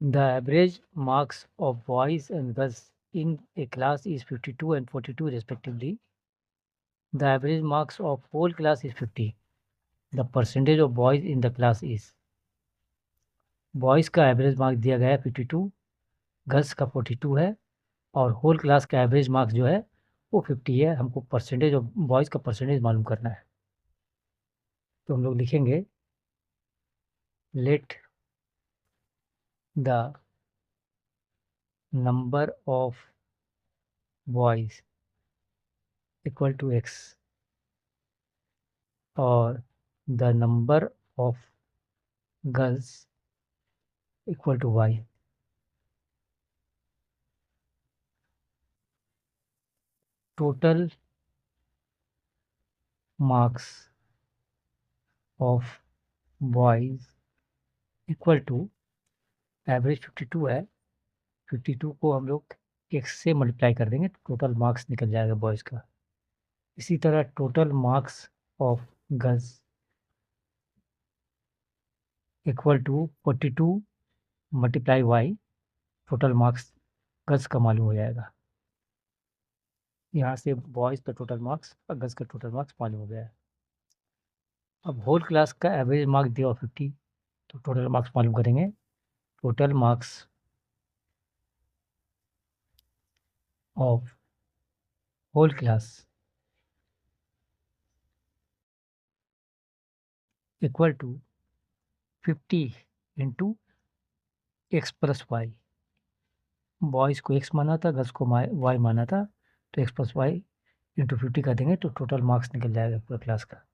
The average marks of boys and girls in a class is 52 and 42 respectively. The average marks of whole class is 50. The percentage of boys in the class is, boys का average mark दिया गया है 52, girls का 42 है और whole class का average marks जो है वो 50 है। हमको परसेंटेज ऑफ बॉयज़ का परसेंटेज मालूम करना है। तो हम लोग लिखेंगे let the number of boys equal to x और the number of girls equal to y. Total marks of boys equal to average 52 है, 52 को हम लोग एक्स से मल्टीप्लाई कर देंगे तो टोटल मार्क्स निकल जाएगा बॉयज़ का। इसी तरह total marks of girls equal to 42 multiply Y, total marks girls का मालूम हो जाएगा। यहाँ से बॉयज़ का टोटल मार्क्स और गर्ल्स का टोटल मार्क्स मालूम हो गया है। अब होल क्लास का एवरेज मार्क दिया 50, तो टोटल मार्क्स मालूम करेंगे। Total marks of whole class equal to 50 into X plus Y. Boys को एक्स माना था, गर्ल्स को वाई माना था, तो एक्स प्लस वाई इंटू 50 कर देंगे तो टोटल मार्क्स निकल जाएगा पूरा क्लास का।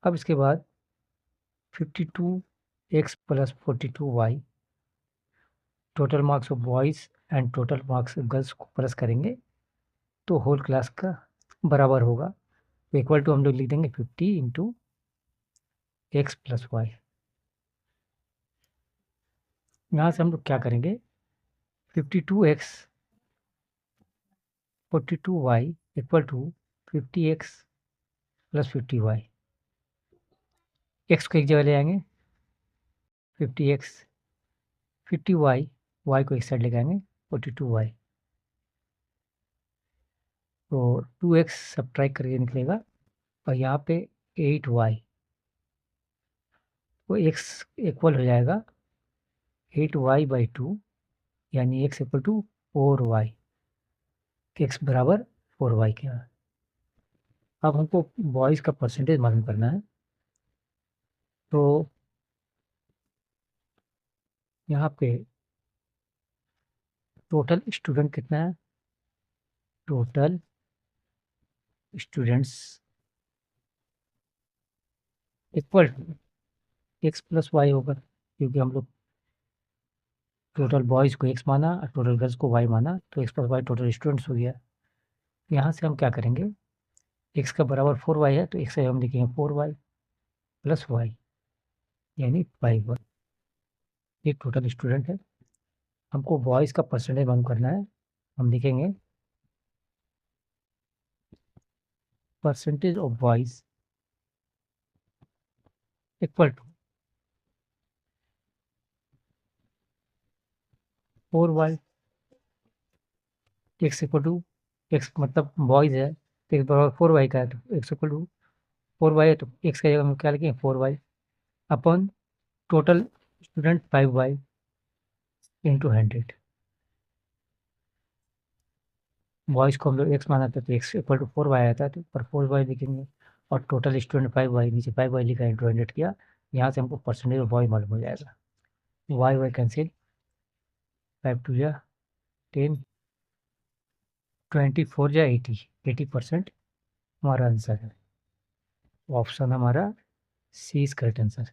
अब इसके बाद 52x plus 42y, total marks of boys and total marks of girls को प्लस करेंगे तो होल क्लास का बराबर होगा। तो इक्वल टू हम लोग लिख देंगे 50 इंटू एक्स प्लस वाई। यहाँ से हम लोग क्या करेंगे, 52x 42y equal to 50x plus 50y। X को एक जगह ले आएंगे 50x, 50y, y को एक साइड ले आएंगे 42y, तो 2x सब्ट्रैक्ट करके निकलेगा और यहाँ पे 8y, तो x इक्वल हो जाएगा 8y/2, यानी x equal to 4y, x बराबर 4y के। अब हमको बॉयज़ का परसेंटेज मालूम करना है, तो यहाँ पे टोटल स्टूडेंट कितना है, total students equal to X plus Y होगा, क्योंकि हम लोग टोटल बॉयज़ को एक्स माना और टोटल गर्ल्स को वाई माना, तो X plus Y total students हो गया। यहाँ से हम क्या करेंगे, एक्स का बराबर 4y है तो एक्स से हम लिखेंगे 4y प्लस वाई, यानी 5y। ये टोटल स्टूडेंट है। हमको बॉयज़ का परसेंटेज मालूम करना है, हम लिखेंगे percentage of boys equal to 4y, X equal to, X मतलब बॉयज़ है तो एक्स बराबर 4y का है, तो एक्स इक्वल टू 4y है तो एक्स का जगह हम क्या लिखेंगे 4y upon total student 5y into 100। Boys को हम लोग एक्स माना था तो एक्स इक्वल टू 4y आता है, तो पर 4y लिखेंगे और टोटल स्टूडेंट 5y, नीचे 5y लिखा इंटू 100 किया। यहाँ से हमको परसेंटेज ऑफ बॉय मालूम हो जाएगा। वाई कैंसिल, 5 2 जा 10, 24 जा 80% हमारा आंसर है। ऑप्शन हमारा सी इज करेक्ट आंसर।